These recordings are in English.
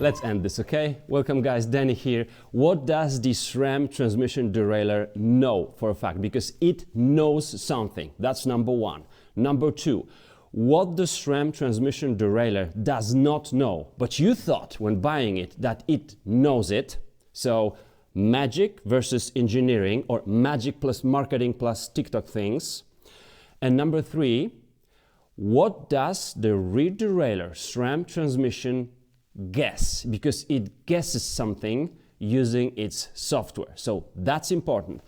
Let's end this, okay? Welcome guys, Danny here. What does the Sram Transmission Derailleur know for a fact? Because it knows something. That's number one. Number two, what the Sram Transmission Derailleur does not know, but you thought when buying it that it knows it. So magic versus engineering, or magic plus marketing plus TikTok things. And number three, what does the rear derailleur Sram Transmission guess? Because it guesses something using its software. So that's important.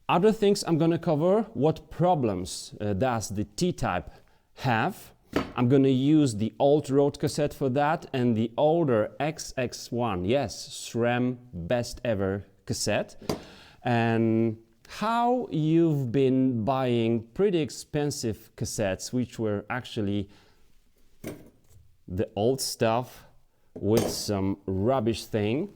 Other things I'm going to cover: what problems does the T-Type have? I'm going to use the old road cassette for that, and the older XX1, yes, Sram best ever cassette. And how you've been buying pretty expensive cassettes, which were actually the old stuff with some rubbish thing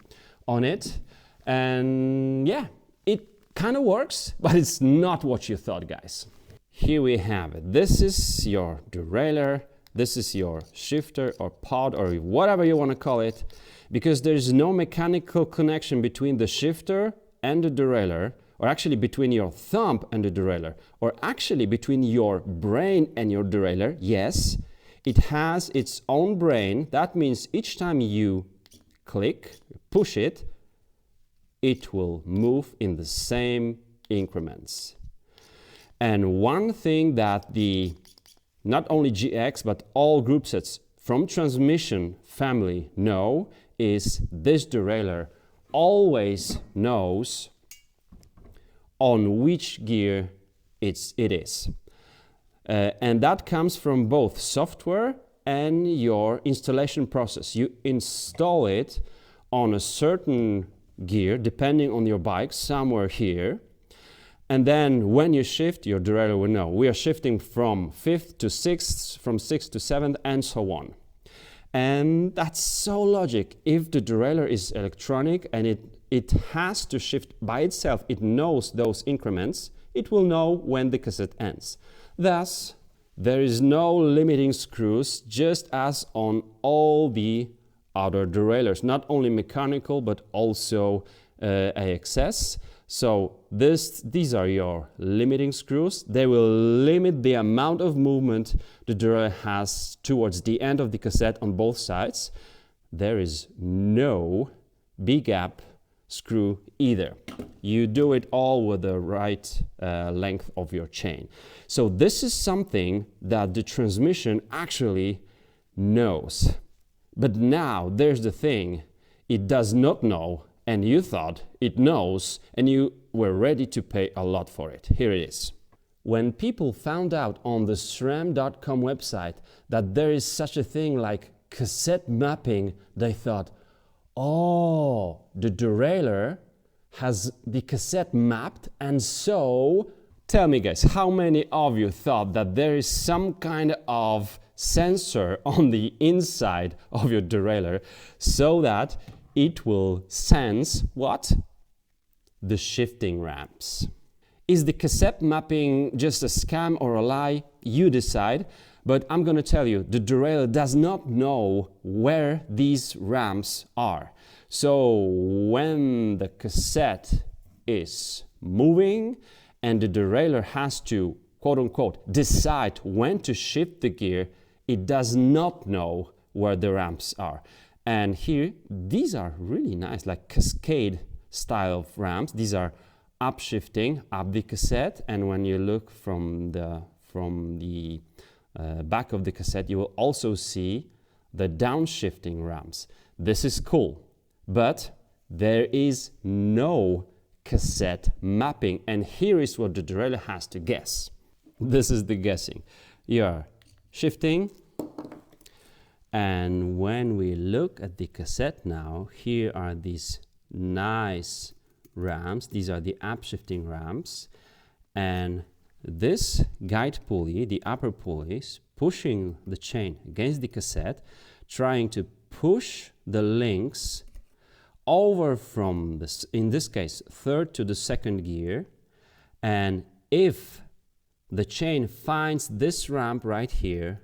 on it. And yeah, it kind of works, but it's not what you thought, guys. Here we have it. This is your derailleur, this is your shifter or pod or whatever you want to call it, because there's no mechanical connection between the shifter and the derailleur, or actually between your thumb and the derailleur, or actually between your brain and your derailleur. Yes, it has its own brain. That means each time you click, push it, it will move in the same increments. And one thing that the not only GX but all group sets from Transmission family know is this derailleur always knows on which gear it is. And that comes from both software and your installation process. You install it on a certain gear depending on your bike, somewhere here. And then when you shift, your derailleur will know. We are shifting from 5th to 6th, from 6th to 7th, and so on. And that's so logic. If the derailleur is electronic and it has to shift by itself, it knows those increments, it will know when the cassette ends. Thus, there is no limiting screws, just as on all the other derailleurs, not only mechanical but also AXS. So these are your limiting screws. They will limit the amount of movement the derailleur has towards the end of the cassette on both sides. There is no B-gap screw either. You do it all with the right length of your chain. So this is something that the transmission actually knows. But now there's the thing, it does not know, and you thought it knows, and you were ready to pay a lot for it. Here it is. When people found out on the SRAM.com website that there is such a thing like cassette mapping, they thought, oh, the derailleur has the cassette mapped, and so... Tell me guys, how many of you thought that there is some kind of sensor on the inside of your derailleur so that it will sense what? The shifting ramps. Is the cassette mapping just a scam or a lie? You decide. But I'm going to tell you, the derailleur does not know where these ramps are. So when the cassette is moving and the derailleur has to, quote unquote, decide when to shift the gear, it does not know where the ramps are. And here, these are really nice, like cascade style of ramps. These are upshifting up the cassette, and when you look from the back of the cassette, you will also see the downshifting ramps. This is cool, but there is no cassette mapping, and here is what the derailleur has to guess. This is the guessing. You're shifting, and when we look at the cassette now, here are these nice ramps. These are the upshifting ramps, and this guide pulley, the upper pulley, is pushing the chain against the cassette, trying to push the links over from this, in this case, third to the second gear. And if the chain finds this ramp right here,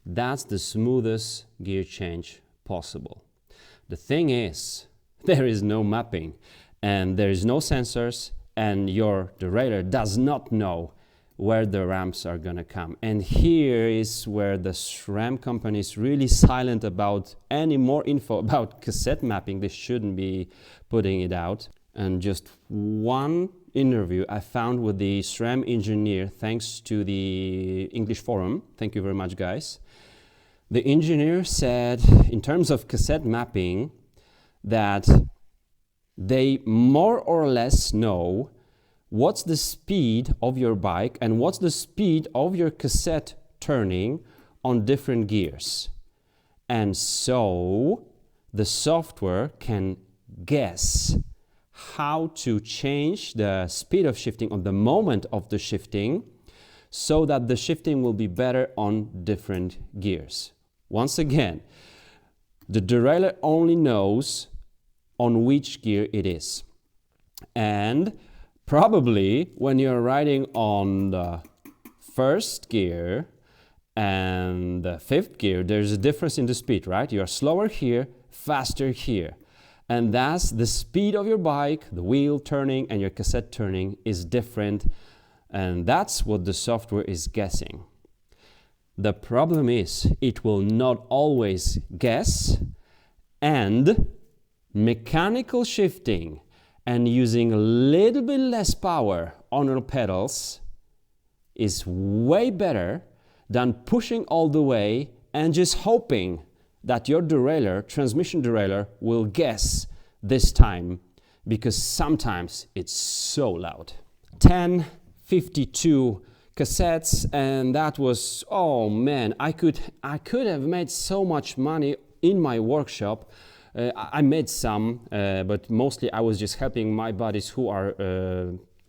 that's the smoothest gear change possible. The thing is, there is no mapping and there is no sensors, and your derailleur does not know where the ramps are gonna come. And here is where the SRAM company is really silent about any more info about cassette mapping. They shouldn't be putting it out. And just one interview I found with the SRAM engineer, thanks to the English forum. Thank you very much, guys. The engineer said, in terms of cassette mapping, that they more or less know what's the speed of your bike and what's the speed of your cassette turning on different gears. And so the software can guess how to change the speed of shifting on the moment of the shifting so that the shifting will be better on different gears. Once again, the derailleur only knows on which gear it is. And probably when you're riding on the first gear and the fifth gear, there's a difference in the speed, right? You're slower here, faster here. And that's the speed of your bike, the wheel turning and your cassette turning is different. And that's what the software is guessing. The problem is it will not always guess, and mechanical shifting and using a little bit less power on your pedals is way better than pushing all the way and just hoping that your derailleur, transmission derailleur, will guess this time, because sometimes it's so loud. 1052 cassettes, and that was, oh man, I could have made so much money in my workshop. I made some, but mostly I was just helping my buddies who are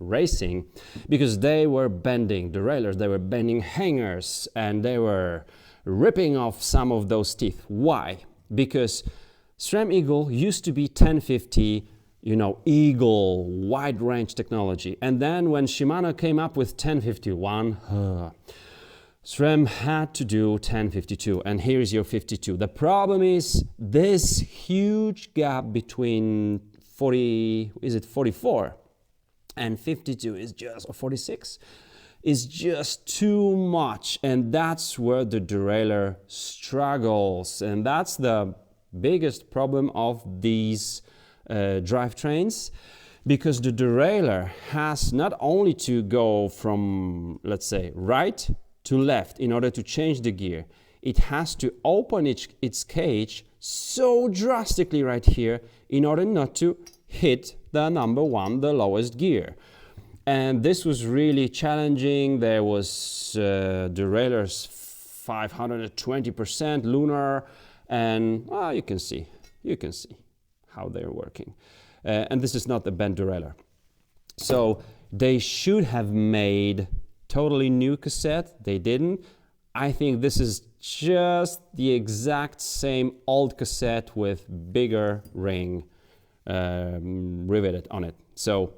racing, because they were bending derailleurs, they were bending hangers, and they were ripping off some of those teeth. Why? Because SRAM Eagle used to be 1050, you know, Eagle wide range technology, and then when Shimano came up with 1051, SRAM had to do 1052, and here is your 52. The problem is this huge gap between 44 and 52 is just, or 46, is just too much, and that's where the derailleur struggles, and that's the biggest problem of these drivetrains, because the derailleur has not only to go from, let's say, right to left in order to change the gear. It has to open its cage so drastically right here in order not to hit the number one, the lowest gear. And this was really challenging. There was derailleurs 520% lunar, and you can see how they're working. And this is not the bent derailleur. So they should have made totally new cassette. They didn't. I think this is just the exact same old cassette with bigger ring riveted on it. So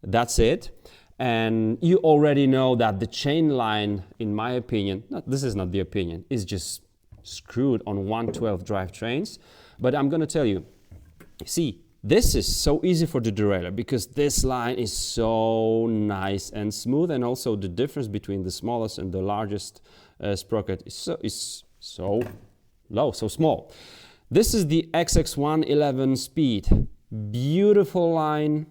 that's it. And you already know that the chain line, in my opinion, this is not the opinion, is just screwed on 112 drivetrains. But I'm going to tell you, see, this is so easy for the derailleur because this line is so nice and smooth, and also the difference between the smallest and the largest sprocket is so low, so small. This is the XX111 speed. Beautiful line,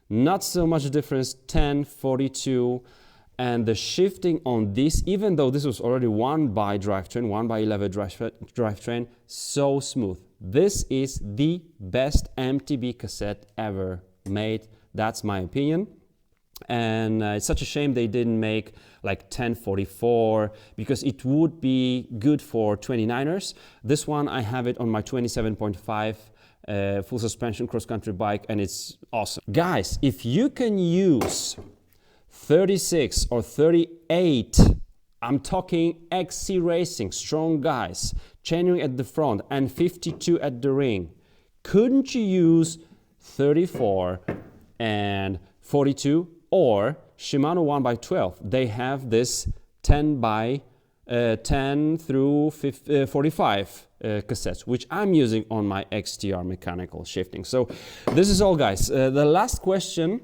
not so much difference, 1042. And the shifting on this, even though this was already 1x drivetrain, 1x11 drivetrain, so smooth. This is the best MTB cassette ever made. That's my opinion. And it's such a shame they didn't make like 1044, because it would be good for 29ers. This one, I have it on my 27.5 full suspension cross-country bike, and it's awesome. Guys, if you can use 36 or 38, I'm talking XC Racing, strong guys, chainring at the front and 52 at the ring, couldn't you use 34 and 42 or Shimano 1x12? They have this 10 through 45 cassettes, which I'm using on my XTR mechanical shifting. So this is all, guys. The last question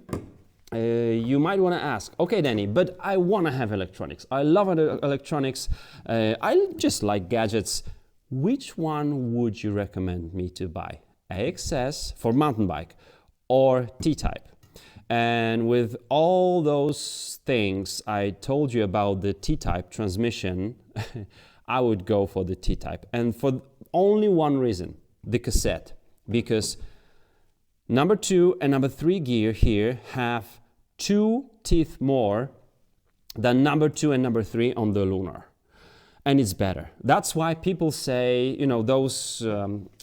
you might want to ask, okay, Danny, but I want to have electronics. I love electronics. I just like gadgets. Which one would you recommend me to buy? AXS for mountain bike or T-Type? And with all those things I told you about the T-Type transmission, I would go for the T-Type. And for only one reason, the cassette. Because number 2 and number 3 gear here have 2 teeth more than number 2 and number 3 on the Lunar. And it's better. That's why people say, you know, those,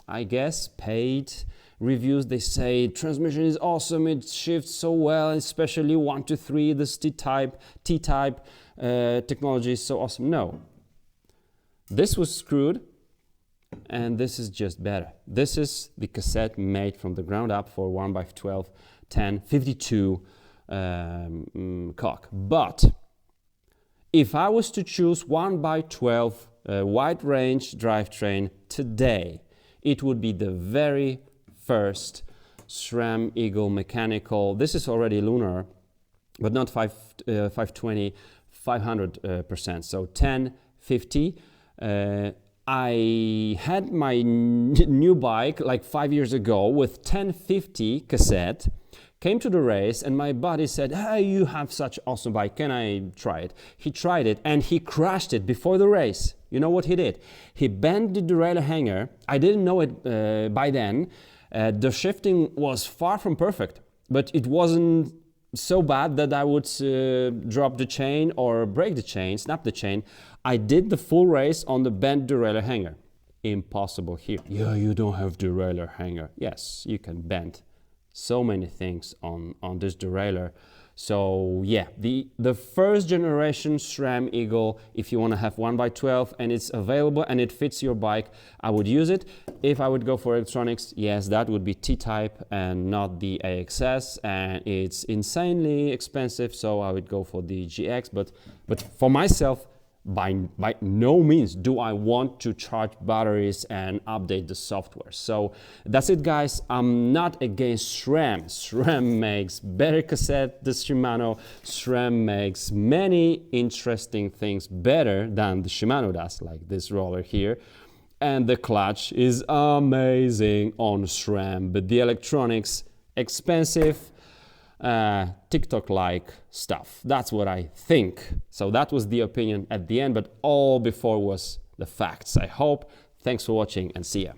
I guess, paid reviews, they say transmission is awesome, it shifts so well, especially 1 to 3, this T-Type technology is so awesome. No. This was screwed, and this is just better. This is the cassette made from the ground up for 1x12, 10, 52 cock. But if I was to choose 1x12 wide range drivetrain today, it would be the very first SRAM Eagle mechanical. This is already Lunar, but not 520, 500%. So 1050. I had my new bike like 5 years ago with 1050 cassette. Came to the race and my buddy said, "Hey, you have such awesome bike, can I try it?" He tried it and he crashed it before the race. You know what he did? He bent the derailleur hanger. I didn't know it by then. The shifting was far from perfect, but it wasn't so bad that I would drop the chain or break the chain, snap the chain. I did the full race on the bent derailleur hanger. Impossible here. Yeah, you don't have derailleur hanger. Yes, you can bend so many things on this derailleur. So yeah, the first generation SRAM Eagle, if you want to have 1x12 and it's available and it fits your bike, I would use it. If I would go for electronics, yes, that would be T-Type and not the AXS, and it's insanely expensive, so I would go for the GX. But for myself, by no means do I want to charge batteries and update the software. So that's it, guys. I'm not against SRAM. SRAM makes better cassette, the Shimano. SRAM makes many interesting things better than the Shimano does, like this roller here. And the clutch is amazing on SRAM, but the electronics, expensive, TikTok-like stuff. That's what I think. So that was the opinion at the end, but all before was the facts. I hope. Thanks for watching and see ya.